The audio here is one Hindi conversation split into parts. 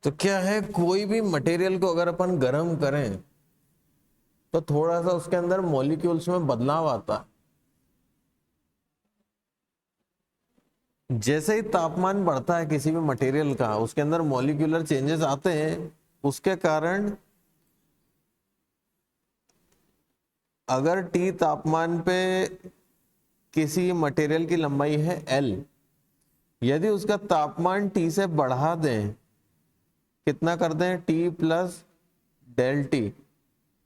तो क्या है, कोई भी मटेरियल को अगर अपन गर्म करें तो थोड़ा सा उसके अंदर मॉलिक्यूल्स में बदलाव आता है। जैसे ही तापमान बढ़ता है किसी भी मटेरियल का, उसके अंदर मॉलिक्यूलर चेंजेस आते हैं। उसके कारण अगर T तापमान पे किसी मटेरियल की लंबाई है L, यदि उसका तापमान T से बढ़ा दें, कितना कर दें, T plus del T.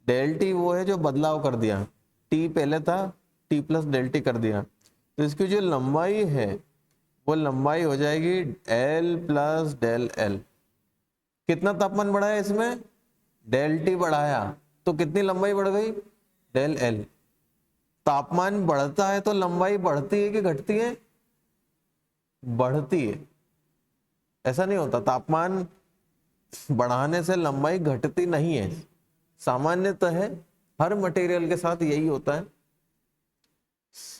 Del T वो है जो बदलाव कर दिया, T पहले था, T प्लस डेल टी कर दिया, तो इसकी जो लंबाई है वो लंबाई हो जाएगी L प्लस डेल L। कितना तापमान बढ़ा है इसमें, डेल टी बढ़ाया, तो कितनी लंबाई बढ़ गई, डेल L। तापमान बढ़ता है तो लंबाई बढ़ती है कि घटती है, बढ़ती है। ऐसा नहीं होता, तापमान बढ़ाने से लंबाई घटती नहीं है, सामान्यतः है, हर मटेरियल के साथ यही होता है।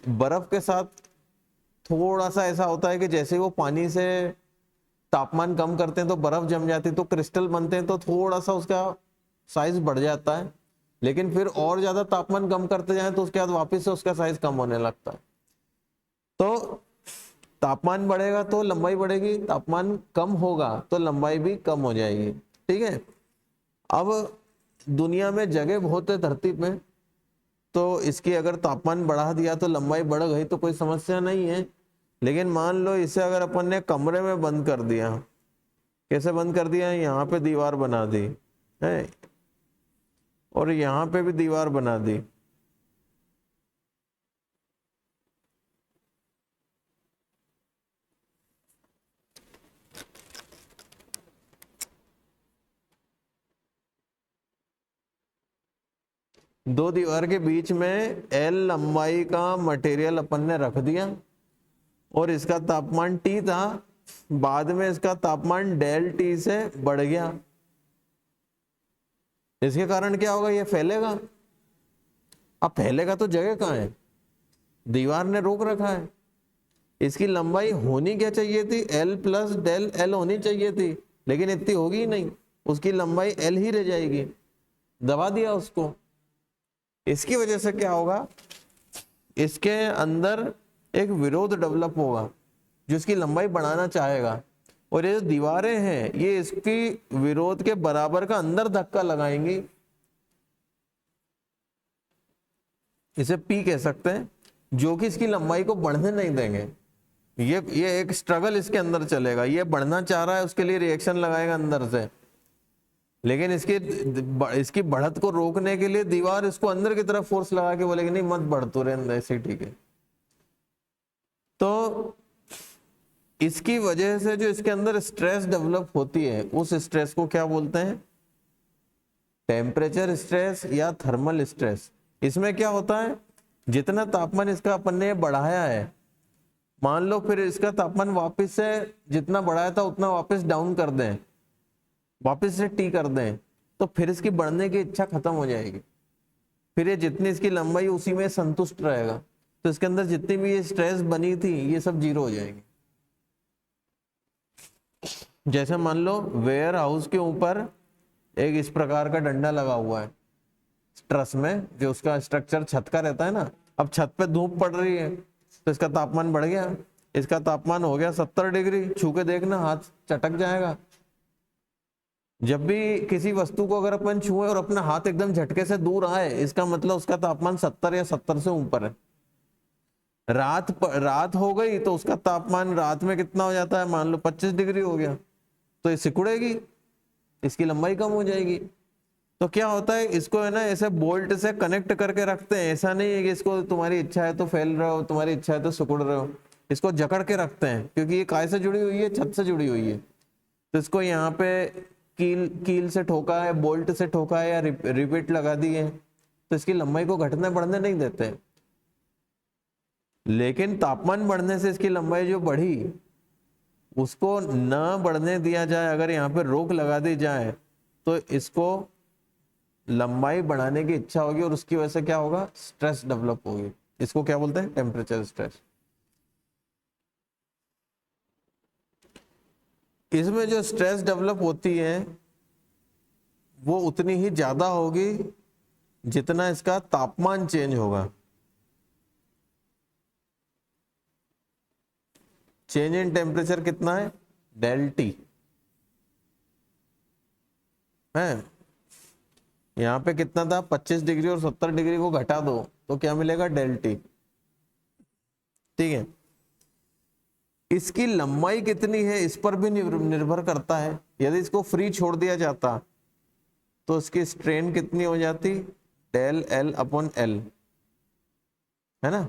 बर्फ के साथ थोड़ा सा ऐसा होता है कि जैसे वो पानी से तापमान कम करते हैं तो बर्फ जम जाती है, तो क्रिस्टल बनते हैं, तो थोड़ा सा उसका साइज बढ़ जाता है, लेकिन फिर और ज्यादा तापमान कम करते जाएं तो उसके बाद वापस से उसका साइज कम होने लगता है। तो तापमान बढ़ेगा तो लंबाई बढ़ेगी, तापमान कम होगा तो लंबाई भी कम हो जाएगी। ठीक है। अब दुनिया में जगह बहुत है धरती पे, तो इसकी अगर तापमान बढ़ा दिया तो लंबाई बढ़ गई तो कोई समस्या नहीं है। लेकिन मान लो इसे अगर अपन ने कमरे में बंद कर दिया, कैसे बंद कर दिया, यहाँ पे दीवार बना दी है और यहाँ पे भी दीवार बना दी, दो दीवार के बीच में L लंबाई का मटेरियल अपन ने रख दिया और इसका तापमान T था, बाद में इसका तापमान डेल T से बढ़ गया। इसके कारण क्या होगा, ये फैलेगा। अब फैलेगा तो जगह कहाँ है, दीवार ने रोक रखा है। इसकी लंबाई होनी क्या चाहिए थी, L प्लस डेल L होनी चाहिए थी, लेकिन इतनी होगी ही नहीं, उसकी लंबाई L ही रह जाएगी, दबा दिया उसको। इसकी वजह से क्या होगा, इसके अंदर एक विरोध डेवलप होगा जो इसकी लंबाई बढ़ाना चाहेगा, और ये जो दीवारें हैं ये इसकी विरोध के बराबर का अंदर धक्का लगाएंगी। इसे P कह सकते हैं, जो कि इसकी लंबाई को बढ़ने नहीं देंगे। ये एक स्ट्रगल इसके अंदर चलेगा, ये बढ़ना चाह रहा है, उसके लिए रिएक्शन लगाएगा अंदर से, लेकिन इसकी बढ़त को रोकने के लिए दीवार इसको अंदर की तरफ फोर्स लगा के बोलेगी नहीं मत बढ़, तो रहने ऐसे ठीक है। तो इसकी वजह से जो इसके अंदर स्ट्रेस डेवलप होती है, उस स्ट्रेस को क्या बोलते हैं, टेम्परेचर स्ट्रेस या थर्मल स्ट्रेस। इसमें क्या होता है, जितना तापमान इसका अपन ने बढ़ाया है, मान लो फिर इसका तापमान वापस से जितना बढ़ाया था उतना वापस डाउन कर दें, वापस से T कर दें, तो फिर इसकी बढ़ने की इच्छा खत्म हो जाएगी। फिर ये जितनी इसकी लंबाई उसी में संतुष्ट रहेगा, तो इसके अंदर जितनी भी ये स्ट्रेस बनी थी ये सब जीरो हो जाएगी। जैसे मान लो वेयर हाउस के ऊपर एक इस प्रकार का डंडा लगा हुआ है ट्रस में, जो उसका स्ट्रक्चर छत का रहता है ना। अब छत पे धूप पड़ रही है तो इसका तापमान बढ़ गया, इसका तापमान हो गया 70 डिग्री, छू के देखना हाथ चटक जाएगा। जब भी किसी वस्तु को अगर अपन छुए और अपना हाथ एकदम झटके से दूर आए, इसका मतलब उसका तापमान 70 या 70 से ऊपर है। रात हो गई तो उसका तापमान रात में कितना हो जाता है, मान लो 25 डिग्री हो गया, तो ये सिकुड़ेगी, इसकी लंबाई कम हो जाएगी। तो क्या होता है, इसको है ना ऐसे बोल्ट से कनेक्ट करके रखते हैं, ऐसा नहीं है कि इसको तुम्हारी इच्छा है तो फैल रहे हो, तुम्हारी इच्छा है तो सिकुड़ रहे हो। इसको जकड़ के रखते हैं, क्योंकि ये काय से जुड़ी हुई है, छत से जुड़ी हुई है। तो इसको यहाँ पे कील से ठोका है, बोल्ट से ठोका है, या रिवेट लगा दी है, तो इसकी लंबाई को घटने बढ़ने नहीं देते। लेकिन तापमान बढ़ने से इसकी लंबाई जो बढ़ी उसको न बढ़ने दिया जाए, अगर यहाँ पे रोक लगा दी जाए तो इसको लंबाई बढ़ाने की इच्छा होगी और उसकी वजह से क्या होगा, स्ट्रेस डेवलप होगी। इसको क्या बोलते हैं, टेम्परेचर स्ट्रेस। इसमें जो स्ट्रेस डेवलप होती है वो उतनी ही ज्यादा होगी जितना इसका तापमान चेंज होगा। चेंज इन टेम्परेचर कितना है, डेल टी है। यहां पे कितना था, 25 डिग्री और 70 डिग्री को घटा दो तो क्या मिलेगा, डेल टी। ठीक है, इसकी लंबाई कितनी है इस पर भी निर्भर करता है। यदि इसको फ्री छोड़ दिया जाता तो इसकी स्ट्रेन कितनी हो जाती, डेल एल अपॉन एल, है ना,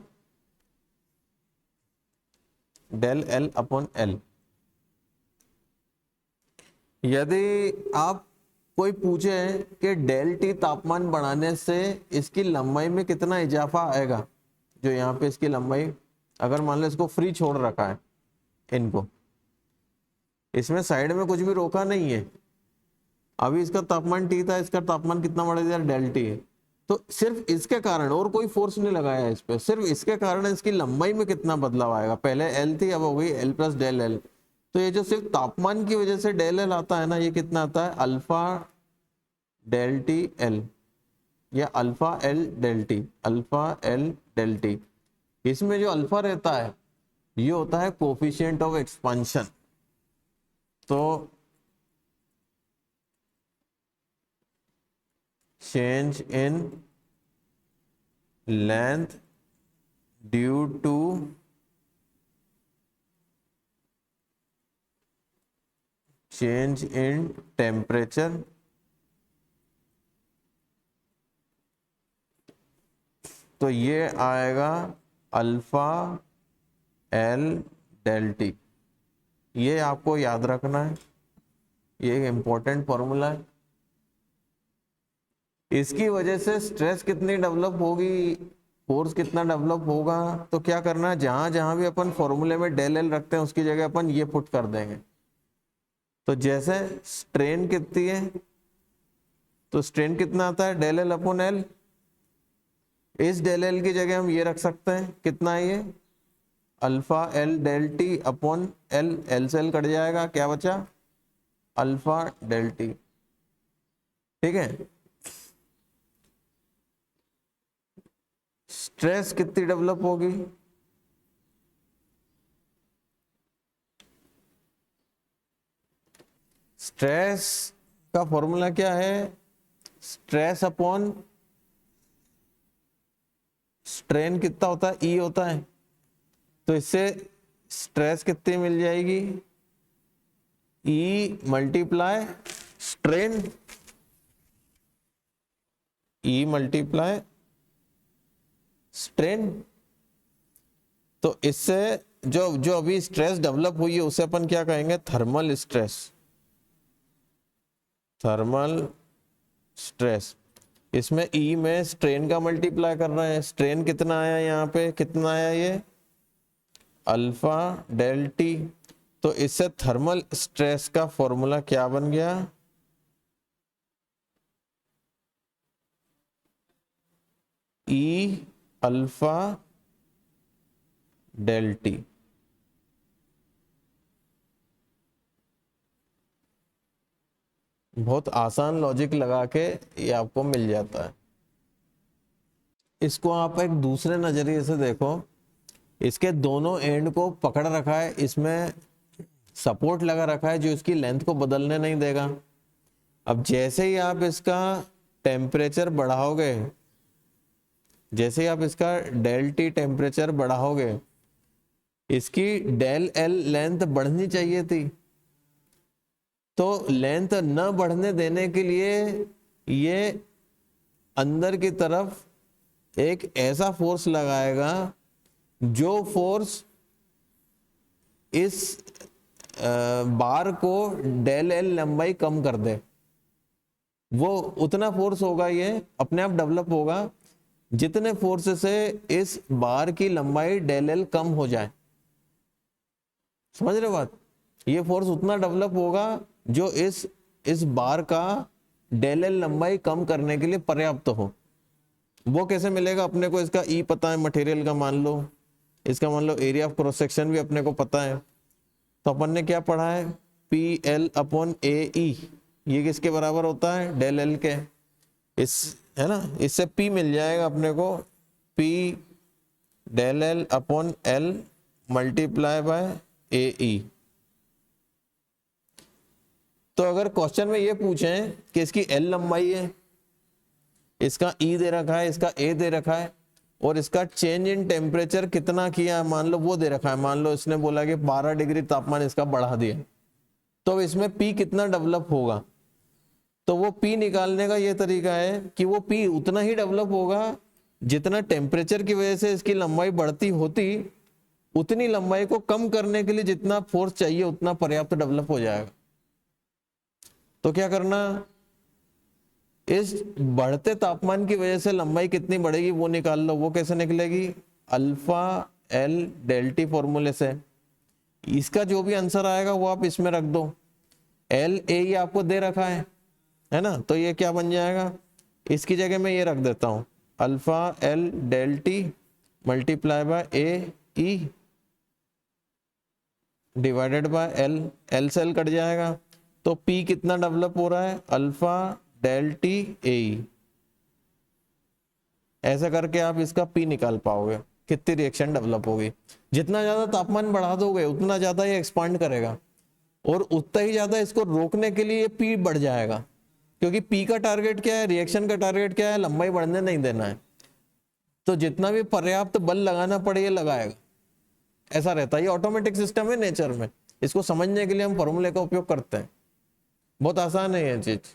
डेल एल अपॉन एल। यदि आप कोई पूछे कि डेल टी तापमान बढ़ाने से इसकी लंबाई में कितना इजाफा आएगा, जो यहाँ पे इसकी लंबाई, अगर मान लो इसको फ्री छोड़ रखा है, इनको इसमें साइड में कुछ भी रोका नहीं है, अभी इसका तापमान टी था, इसका तापमान कितना बढ़ गया, डेल टी है, तो सिर्फ इसके कारण, और कोई फोर्स नहीं लगाया इस पे, सिर्फ इसके कारण इसकी लंबाई में कितना बदलाव आएगा। पहले एल थी, अब हो गई एल प्लस डेल एल। तो ये जो सिर्फ तापमान की वजह से डेल एल आता है ना, ये कितना आता है, अल्फा डेल टी एल, या alpha L del T, alpha L del T. इसमें जो अल्फा रहता है ये होता है कोफिशिएंट ऑफ एक्सपांशन। तो change in length due to change in temperature तो ये आएगा अल्फा एल डेल टी। ये आपको याद रखना है, ये एक इंपॉर्टेंट फॉर्मूला है। इसकी वजह से स्ट्रेस कितनी डेवलप होगी, फोर्स कितना डेवलप होगा, तो क्या करना है, जहां जहां भी अपन फॉर्मूले में डेल एल रखते हैं उसकी जगह अपन ये पुट कर देंगे। तो जैसे स्ट्रेन कितनी है, तो स्ट्रेन कितना आता है, डेल एल अपॉन एल। इस डेल एल की जगह हम ये रख सकते हैं, कितना है ये, alpha L del T upon L, L से एल कट जाएगा, क्या बचा, अल्फा डेल टी। ठीक है, स्ट्रेस कितनी डेवलप होगी, स्ट्रेस का फॉर्मूला क्या है, स्ट्रेस अपॉन स्ट्रेन कितना होता है, ई होता है। तो इससे स्ट्रेस कितनी मिल जाएगी, ई मल्टीप्लाई स्ट्रेन, ई मल्टीप्लाई स्ट्रेन। तो इससे जो जो अभी स्ट्रेस डेवलप हुई है उसे अपन क्या कहेंगे, थर्मल स्ट्रेस, थर्मल स्ट्रेस। इसमें ई में स्ट्रेन का मल्टीप्लाई कर रहे हैं, स्ट्रेन कितना आया यहाँ पे, कितना आया ये, अल्फा डेल टी। तो इससे थर्मल स्ट्रेस का फॉर्मूला क्या बन गया, ई अल्फा डेल टी। बहुत आसान लॉजिक लगा के ये आपको मिल जाता है। इसको आप एक दूसरे नजरिए से देखो, इसके दोनों एंड को पकड़ रखा है, इसमें सपोर्ट लगा रखा है जो इसकी लेंथ को बदलने नहीं देगा। अब जैसे ही आप इसका टेम्परेचर बढ़ाओगे, जैसे ही आप इसका डेल टी टेम्परेचर बढ़ाओगे, इसकी डेल एल लेंथ बढ़नी चाहिए थी। तो लेंथ न बढ़ने देने के लिए ये अंदर की तरफ एक ऐसा फोर्स लगाएगा जो फोर्स इस बार को डेल एल लंबाई कम कर दे। वो उतना फोर्स होगा, ये अपने आप डेवलप होगा जितने फोर्स से इस बार की लंबाई डेल एल कम हो जाए। समझ रहे हो बात, ये फोर्स उतना डेवलप होगा जो इस बार का डेल एल लंबाई कम करने के लिए पर्याप्त हो। वो कैसे मिलेगा अपने को, इसका ई पता है मटेरियल का, मान लो इसका मान लो एरिया ऑफ क्रॉस सेक्शन भी अपने को पता है। तो अपन ने क्या पढ़ा है पी एल अपॉन ए ई, ये किसके बराबर होता है, डेल एल के। इस है ना, इससे पी मिल जाएगा अपने को, P del L upon L multiply by A E. तो अगर क्वेश्चन में ये पूछें कि इसकी एल लंबाई है, इसका ई दे रखा है, इसका ए दे रखा है, और इसका चेंज इन टेम्परेचर कितना किया है मान लो वो दे रखा है, मान लो इसने बोला कि 12 डिग्री तापमान इसका बढ़ा दिया, तो इसमें पी कितना डेवलप होगा। तो वो पी निकालने का ये तरीका है कि वो पी उतना ही डेवलप होगा जितना टेम्परेचर की वजह से इसकी लंबाई बढ़ती होती, उतनी लंबाई को कम करने के लिए जितना फोर्स चाहिए उतना पर्याप्त डेवलप हो जाएगा। तो क्या करना, इस बढ़ते तापमान की वजह से लंबाई कितनी बढ़ेगी वो निकाल लो। वो कैसे निकलेगी, अल्फा एल डेल टी फॉर्मूले से। इसका जो भी आंसर आएगा वो आप इसमें रख दो, एल ए ये आपको दे रखा है ना, तो ये क्या बन जाएगा, इसकी जगह मैं ये रख देता हूं, alpha L del T multiply by A E divided by L, L से एल कट जाएगा, तो पी कितना डेवलप हो रहा है, alpha del T A E. ऐसा करके आप इसका पी निकाल पाओगे, कितनी रिएक्शन डेवलप होगी। जितना ज्यादा तापमान बढ़ा दोगे उतना ज्यादा ये एक्सपांड करेगा, और उतना ही ज्यादा इसको रोकने के लिए पी बढ़ जाएगा, क्योंकि पी का टारगेट क्या है, रिएक्शन का टारगेट क्या है, लंबाई बढ़ने नहीं देना है। तो जितना भी पर्याप्त बल लगाना पड़े ये लगाएगा, ऐसा रहता है। ये ऑटोमेटिक सिस्टम है नेचर में, इसको समझने के लिए हम फॉर्मूले का उपयोग करते हैं। बहुत आसान है ये चीज।